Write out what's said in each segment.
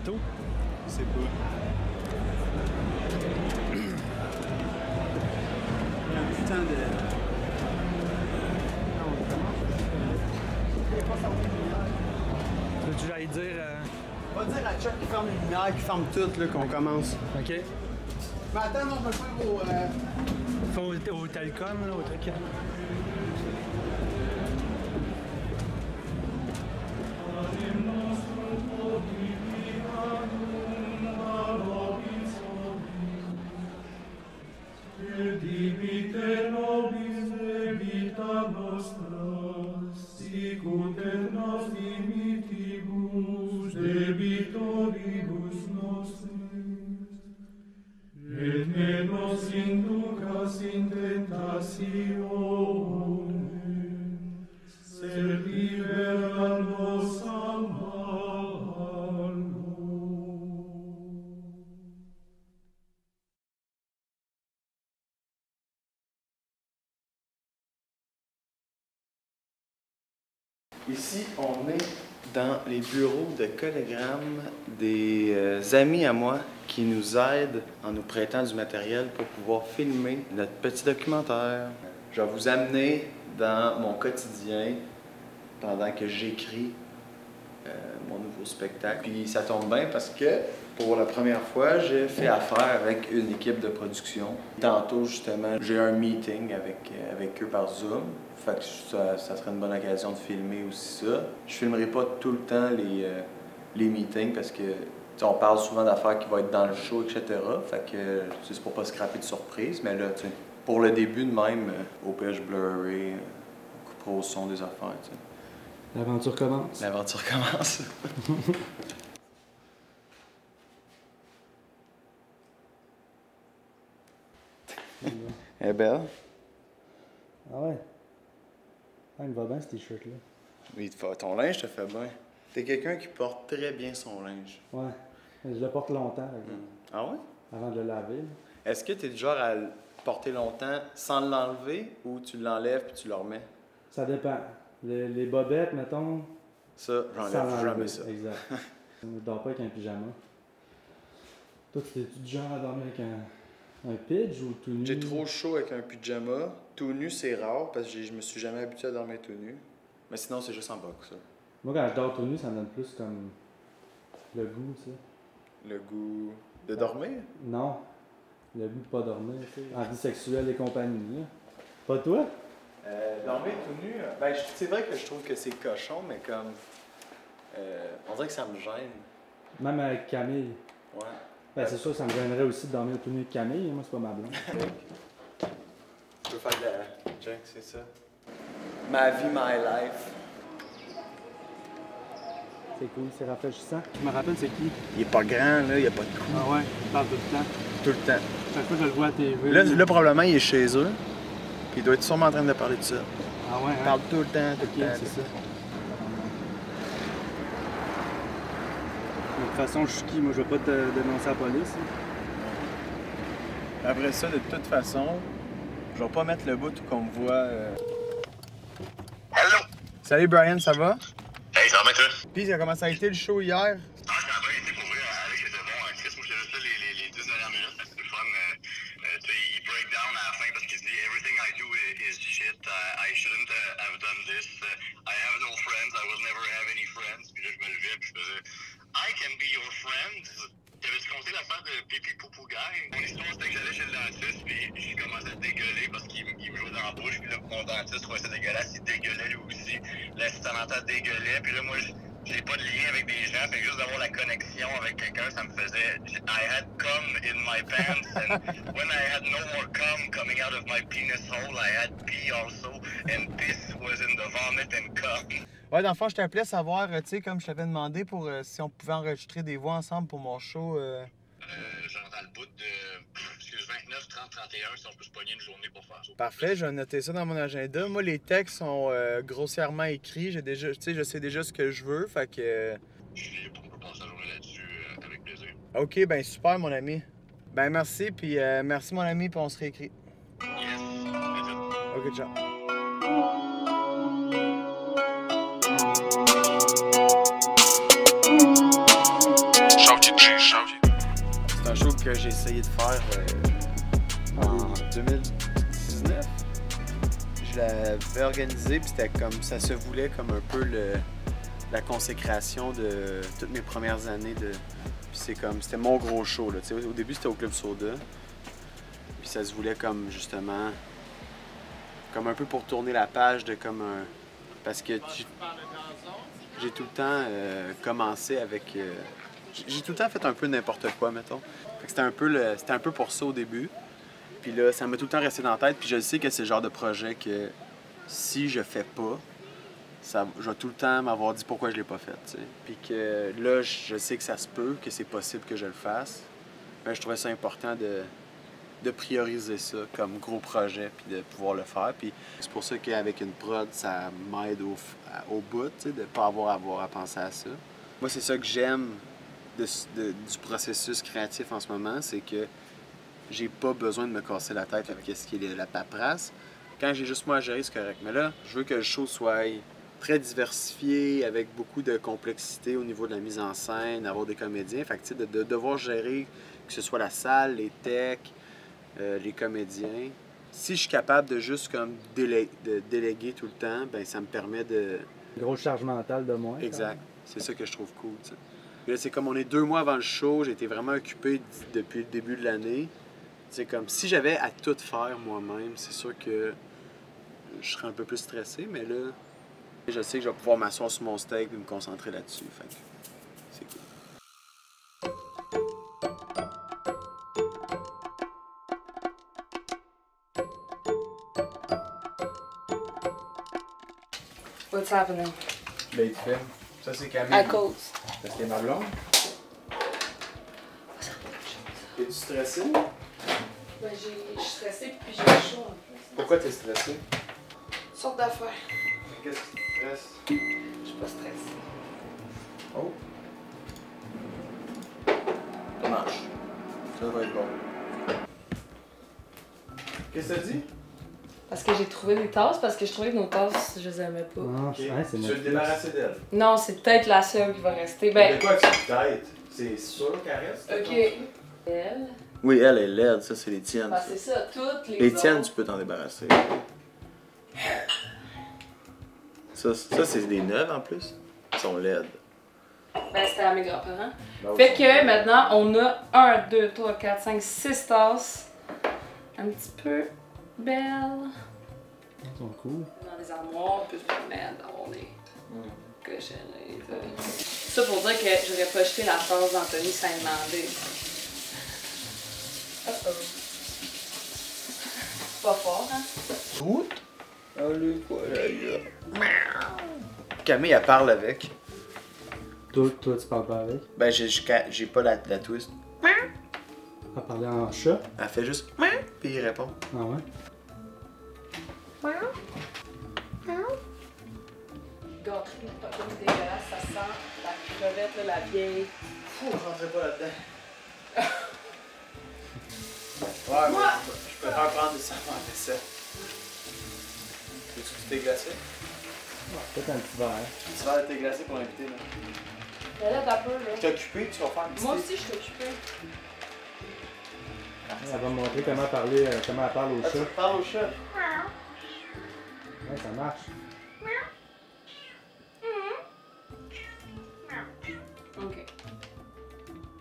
tantôt? Je sais pas. Il y a un putain de... Veux-tu j'aille dire... On va dire à Chuck qui ferme les lumières, qui ferme tout, là, qu'on commence. OK. Mais attends, non, je vais le faire au... Faut au Telcom, là, au truc. Debite nobis vita nostra, sic ut et nos dimitibus debitoribus nostris, et ne nos inducas in tentationem, sed libera nos a malo. Ici, on est dans les bureaux de Collegram des amis à moi qui nous aident en nous prêtant du matériel pour pouvoir filmer notre petit documentaire. Je vais vous amener dans mon quotidien pendant que j'écris mon nouveau spectacle. Puis ça tombe bien parce que pour la première fois, j'ai fait affaire avec une équipe de production. Tantôt, justement, j'ai un meeting avec eux par Zoom. Fait que ça serait une bonne occasion de filmer aussi ça. Je filmerai pas tout le temps les meetings parce que on parle souvent d'affaires qui vont être dans le show, etc. Fait que c'est pour pas scraper de surprise. Mais là, pour le début de même, au pire, je blurrerai, on coupera au son des affaires. T'sais. L'aventure commence. L'aventure commence. Elle est belle. Ah ouais? Ah, il me va bien ce t-shirt-là. Oui, ton linge te fait bien. T'es quelqu'un qui porte très bien son linge. Ouais. Je le porte longtemps, par exemple, Ah ouais? avant de le laver. Là. Est-ce que t'es du genre à le porter longtemps sans l'enlever ou tu l'enlèves puis tu le remets? Ça dépend. Les bobettes, mettons. Ça, sans j'enlève jamais l'enlever. ça. Exact. Je ne dors pas avec un pyjama. Toi, t'es-tu du genre à dormir avec un pidge ou tout nu? J'ai trop chaud avec un pyjama. Tout nu, c'est rare parce que je me suis jamais habitué à dormir tout nu. Mais sinon, c'est juste en bas que ça. Moi, quand je dors tout nu, ça me donne plus comme le goût, tu sais. Le goût de dormir? Non. Le goût de pas dormir, tu sais. Envie sexuelle et compagnie, là. Pas toi? Dormir tout nu, ben, c'est vrai que je trouve que c'est cochon, mais comme. On dirait que ça me gêne. Même avec Camille. Ouais. Ben, c'est sûr, ça me gênerait aussi de dormir tout nu avec Camille. Moi, c'est pas ma blonde. Je peux faire de la. Jack, c'est ça. Ma vie, my life. C'est cool, c'est rafraîchissant. Je me rappelle, c'est qui? Il est pas grand, là, il a pas de cou. Ah ouais, il parle tout le temps. Tout le temps. Chaque fois que je le vois à TV. Là, probablement, il est chez eux. Puis il doit être sûrement en train de parler de ça. Ah ouais, hein? Il parle tout le temps, tout Ok, le temps. c'est ça. De toute façon, je suis qui? Moi, je vais pas te dénoncer à la police. Après ça, de toute façon, je vais pas mettre le bout où qu'on me voit. Allô? Salut Brian, ça va? Hey, ça va bien, toi? Puis, comment ça a été le show hier? Ah, ça a bien été pour vrai. Alex était bon. Chris, moi, j'ai juste là les 10 dernières minutes. C'était le fun. Tu sais, il break down à la fin parce qu'il dit everything I do is shit. I shouldn't have done this. I have no friends. I will never have any friends. Puis là, je me levais puis je faisais I can be your friend. T'avais-tu compté l'affaire de Pipi Poupou Guy? Mon histoire, c'était que j'allais chez le dentiste puis j'ai commencé à dégueuler parce qu'il me jouait dans la bouche. Puis là, mon dentiste trouvait ça dégueulasse. Il dégueulait lui aussi. L'assistant dentaire dégueulait. Puis là, moi, j'ai pas de lien avec des gens. Fait que juste d'avoir la connexion avec quelqu'un, ça me faisait... I had cum in my pants. And when I had no more cum coming out of my penis hole, I had pee also. And piss was in the vomit and cum. Ouais, dans le fond, je t'appelais savoir, tu sais, comme je t'avais demandé pour si on pouvait enregistrer des voix ensemble pour mon show. Genre dans le bout de... Excuse, 29, 30, 31, si on peut se pogner une journée pour faire ça. Parfait, je vais noter ça dans mon agenda. Moi, les textes sont grossièrement écrits. Je sais déjà ce que je veux, fait que... Je suis libre, on peut passer la journée là-dessus avec plaisir. OK, ben super, mon ami. Ben merci, puis merci, mon ami, puis on se réécrit. Yes, OK, ciao. Shout que j'ai essayé de faire en 2019. Je l'avais organisé, puis c'était comme ça se voulait comme un peu la consécration de toutes mes premières années de. Puis c'était mon gros show là. T'sais, au début c'était au Club Soda. Puis ça se voulait comme justement comme un peu pour tourner la page de comme un. Parce que j'ai tout le temps commencé avec. J'ai tout le temps fait un peu n'importe quoi, mettons. Fait que c'était un peu pour ça au début. Puis là, ça m'a tout le temps resté dans la tête. Puis je sais que c'est le genre de projet que si je fais pas, je vais tout le temps m'avoir dit pourquoi je l'ai pas fait, t'sais. Puis que là, je sais que ça se peut, que c'est possible que je le fasse. Mais je trouvais ça important de prioriser ça comme gros projet puis de pouvoir le faire. Puis c'est pour ça qu'avec une prod, ça m'aide au bout, tu sais, de pas avoir à penser à ça. Moi, c'est ça que j'aime du processus créatif en ce moment, c'est que j'ai pas besoin de me casser la tête avec ce qui est la paperasse. Quand j'ai juste moi à gérer, c'est correct. Mais là, je veux que le show soit très diversifié, avec beaucoup de complexité au niveau de la mise en scène, avoir des comédiens. Fait que, tu sais, de devoir gérer que ce soit la salle, les techs, les comédiens. Si je suis capable de juste comme de déléguer tout le temps, ben ça me permet de... Grosse charge mentale de moins. Exact. C'est ça que je trouve cool, tu sais. Là, c'est comme on est 2 mois avant le show, j'ai été vraiment occupé depuis le début de l'année. C'est comme si j'avais à tout faire moi-même, c'est sûr que je serais un peu plus stressé, mais là, je sais que je vais pouvoir m'asseoir sur mon steak et me concentrer là-dessus. Fait que c'est cool. What's happening? Ben, tu fais. Ça, c'est Camille. À cause. Ça, c'était ma blonde. Es-tu stressé? Ben, je suis stressée puis j'ai chaud en plus. Pourquoi t'es stressé? Sorte d'affaires. Qu'est-ce qui te stresse? Je suis pas stressée. Oh! Ça marche. Ça va être bon. Qu'est-ce que t'as dit? Parce que j'ai trouvé des tasses, parce que je trouvais que nos tasses, je les aimais pas. Ah, Ok. c'est Tu veux te Netflix. débarrasser d'elle? Non, c'est peut-être la seule qui va rester. Ben, De quoi tu peut-être? C'est sûr qu'elle reste? ok. Elle. Oui, elle est laide, ça c'est les tiennes. Ben, c'est ça, toutes les Les autres. tiennes, tu peux t'en débarrasser. Ça c'est des neuves en plus. Ils sont laides. Ben, c'était à mes grands-parents. Là, Fait que maintenant, on a 1, 2, 3, 4, 5, 6 tasses. Un petit peu belles. Ils sont cool. Dans les armoires, on peut se permettre d'avoir des cochonneries. Ça pour dire que j'aurais pas jeté la tasse d'Anthony sans demander. Pas fort, hein? Tout? Allez, voilà, Camille, elle parle avec. Toi, tu parles pas avec. Ben, j'ai pas la twist. Elle parlait en chat. Elle fait juste puis il répond. Ah ouais? Gâterie, pas comme dégueulasse, ça sent la crevette, là, la vieille. Fou, je rentrais pas là-dedans. Ouais, Moi! je préfère prendre des savons avec ça. Veux-tu du thé glacé? Peut-être un petit verre. Tu vas le thé glacé pour l'inviter, là. Mais là, t'as peur, là. Je t'ai occupé, tu vas faire un petit Moi thé. aussi, je suis occupée. Elle va me montrer comment elle parle au Ah, tu chat. parles au chat? Ouais, ça marche. Ok.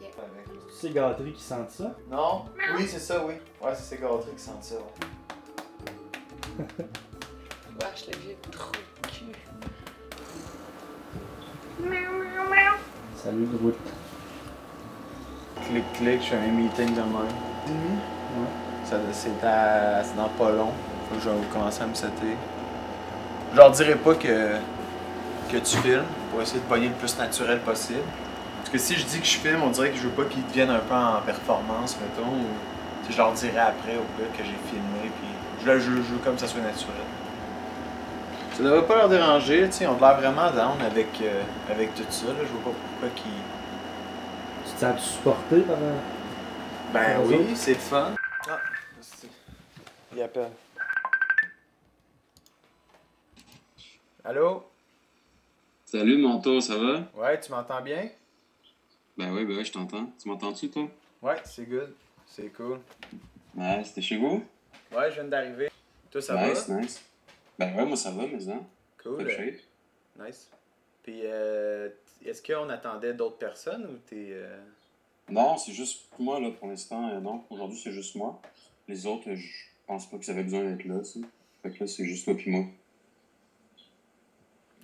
Tu sais, gâteries qui sentent ça? Non? Oui, c'est ça, oui. Ouais, c'est ces gâteries qui sentent ça, ouais. Wesh, le vieux trou de cul. Salut, Groot. Clic, clic, je fais un meeting de même. Ouais. C'est dans pas long. Faut que je vais commencer à me setter. Je leur dirai pas que tu filmes pour essayer de pogner le plus naturel possible. Parce que si je dis que je filme, on dirait que je veux pas qu'ils deviennent un peu en performance, mettons. Ou, je leur dirai après au gars que j'ai filmé. Puis je veux comme ça soit naturel. Ça devrait pas leur déranger, tu sais, on a l'air vraiment down avec tout ça. Là. Je vois pas pourquoi qu'ils. Tu te sens supporté par Ben Par eux oui, autres? c'est le fun. Ah, il appelle. Allô? Salut Manteau, ça va? Ouais, tu m'entends bien? Ben oui, je t'entends. Tu m'entends-tu, toi? Ouais, c'est good. C'est cool. Ouais, c'était chez vous? Ouais, je viens d'arriver. Toi, ça va? Nice. Ben ouais, moi ça va, mais hein. Cool. Top shape. Nice. Puis, est-ce qu'on attendait d'autres personnes ou t'es. Non, c'est juste moi, là, pour l'instant. Non, aujourd'hui, c'est juste moi. Les autres, je pense pas qu'ils avaient besoin d'être là, tu sais. Fait que là, c'est juste toi pis moi.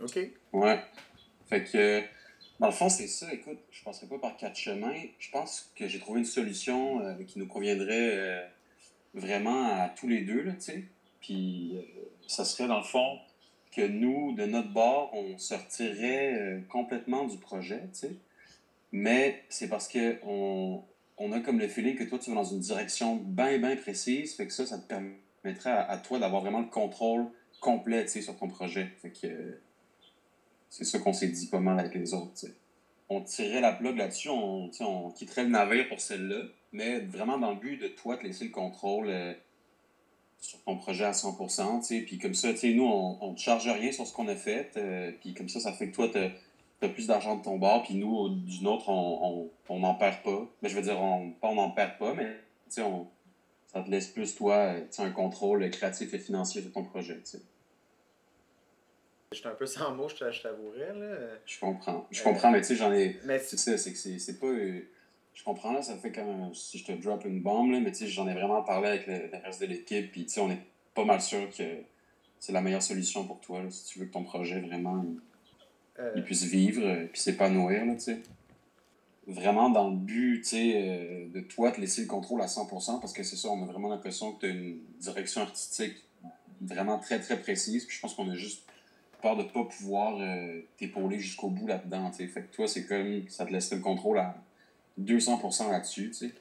Ok. Ouais. Fait que, dans le fond, c'est ça. Écoute, je passerai pas par quatre chemins. Je pense que j'ai trouvé une solution qui nous conviendrait vraiment à tous les deux, là, tu sais. Puis, ça serait, dans le fond, que nous, de notre bord, on sortirait complètement du projet, tu sais. Mais c'est parce que on a comme le feeling que toi, tu vas dans une direction bien précise. Fait que ça te permettrait à toi d'avoir vraiment le contrôle complet, tu sais, sur ton projet. Fait que c'est ça qu'on s'est dit pas mal avec les autres, tu sais. On tirerait la plug là-dessus, tu sais, on quitterait le navire pour celle-là, mais vraiment dans le but de toi te laisser le contrôle sur ton projet à 100%, tu sais. Puis comme ça, tu sais, nous, on te charge rien sur ce qu'on a fait. Puis comme ça fait que toi, t'as plus d'argent de ton bord, puis nous, du nôtre, on n'en perd pas. Mais je veux dire, on n'en perd pas, mais tu sais, ça te laisse plus, toi, tu sais, un contrôle créatif et financier sur ton projet, tu sais. J'étais un peu sans mots, je t'avouerais, là. Je comprends, mais tu sais, j'en ai... Mais c'est ça, c'est que c'est pas... je comprends, là, ça fait comme si je te drop une bombe, là, mais tu sais, j'en ai vraiment parlé avec le reste de l'équipe, puis tu sais, on est pas mal sûr que c'est la meilleure solution pour toi, là, si tu veux que ton projet, vraiment, il puisse vivre, puis s'épanouir, là, tu sais. Vraiment dans le but, tu sais, de toi te laisser le contrôle à 100%, parce que c'est ça, on a vraiment l'impression que tu as une direction artistique vraiment très précise, puis je pense qu'on a juste peur de pas pouvoir t'épauler jusqu'au bout là-dedans, tu sais. Fait que toi, c'est comme, ça te laisserait le contrôle à 200% là-dessus, tu sais.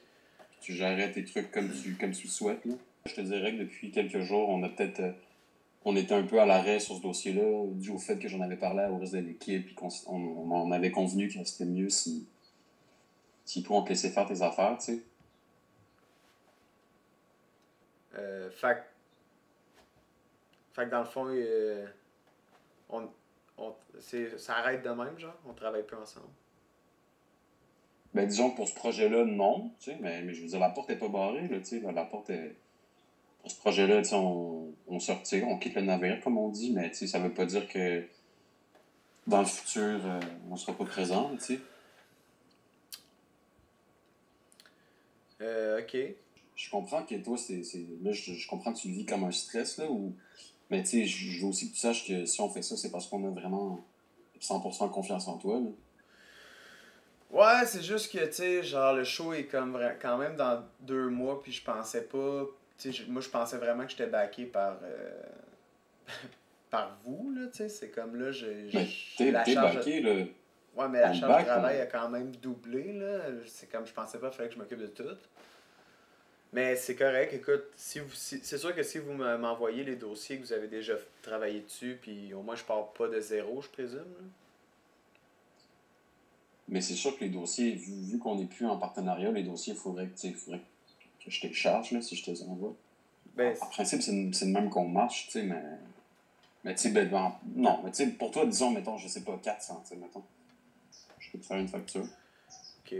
Tu gérerais tes trucs comme tu le souhaites, là. Je te dirais que depuis quelques jours, on a peut-être... on était un peu à l'arrêt sur ce dossier-là, dû au fait que j'en avais parlé au reste de l'équipe, puis on avait convenu que c'était mieux si toi, on te laissait faire tes affaires, tu sais. Fait que dans le fond, ça arrête de même, genre? On travaille plus ensemble? Ben, disons que pour ce projet-là, non, tu sais, mais je veux dire, la porte est pas barrée, là, tu sais, la porte est... Pour ce projet-là, tu sais, on se retire, on quitte le navire, comme on dit, mais tu sais, ça veut pas dire que dans le futur, on sera pas présent, tu sais. Ok. Je comprends que toi, là, je comprends que tu le vis comme un stress, là, mais tu sais, je veux aussi que tu saches que si on fait ça, c'est parce qu'on a vraiment 100% confiance en toi, là. Ouais, c'est juste que, tu sais, genre, le show est comme quand même dans 2 mois, puis je pensais pas... Tu sais, moi, je pensais vraiment que j'étais backé par... par vous, là, tu sais. C'est comme là, Mais t'es backé, là. Ouais, mais la On charge back, de travail a quand même doublé, là. C'est comme, je pensais pas qu'il fallait que je m'occupe de tout. Mais c'est correct, écoute, c'est sûr que si vous m'envoyez les dossiers que vous avez déjà travaillé dessus, puis au moins je pars pas de zéro, je présume, là. Mais c'est sûr que les dossiers, vu qu'on n'est plus en partenariat, les dossiers, il faudrait que je te les charge, là, si je te les envoie. Ben, En principe, c'est le même qu'on marche, tu sais, mais tu sais, non, mais tu sais, pour toi, disons, mettons, je sais pas, 400, tu sais, mettons. Je peux te faire une facture. ok.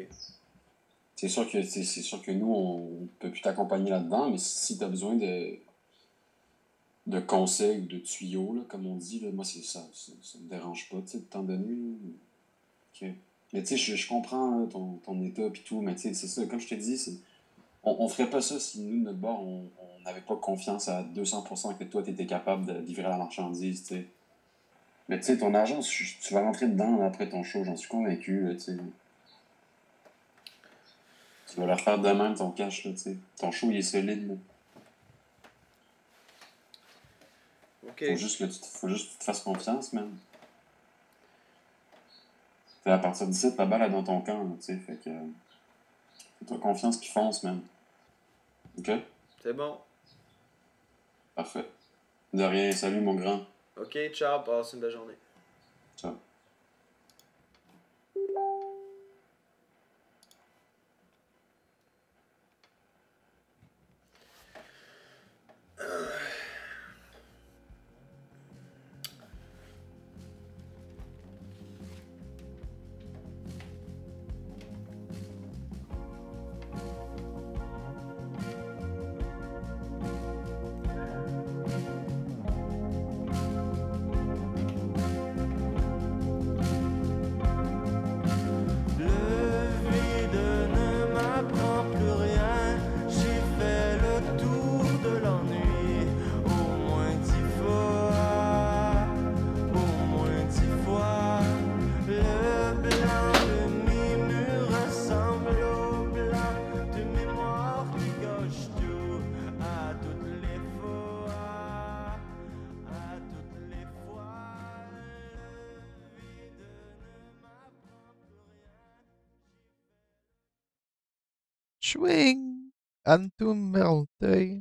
C'est sûr que nous, on peut plus t'accompagner là-dedans, mais si tu as besoin de conseils ou de tuyaux, là, comme on dit, là, moi, ça me dérange pas, tu sais, de t'en donner. Là. Ok. Mais tu sais, je comprends là, ton état puis tout, mais tu sais, c'est ça, comme je te dis, on ferait pas ça si nous, de notre bord, on n'avait pas confiance à 200% que toi, tu étais capable de livrer la marchandise, tu sais. Mais tu sais, ton argent, tu vas rentrer dedans là, après ton show, j'en suis convaincu, là, tu sais. Tu vas leur faire de même ton cash, là, tu sais. Ton show, il est solide, là. Ok. Faut juste que tu te fasses confiance, man. T'sais, à partir d'ici, ta balle est dans ton camp, là, tu sais. Fait que... fais-toi confiance puis fonce, man. OK? C'est bon. Parfait. De rien. Salut, mon grand. Ok, ciao, passe une belle journée. Ciao. Schwing, Antum Merteuil.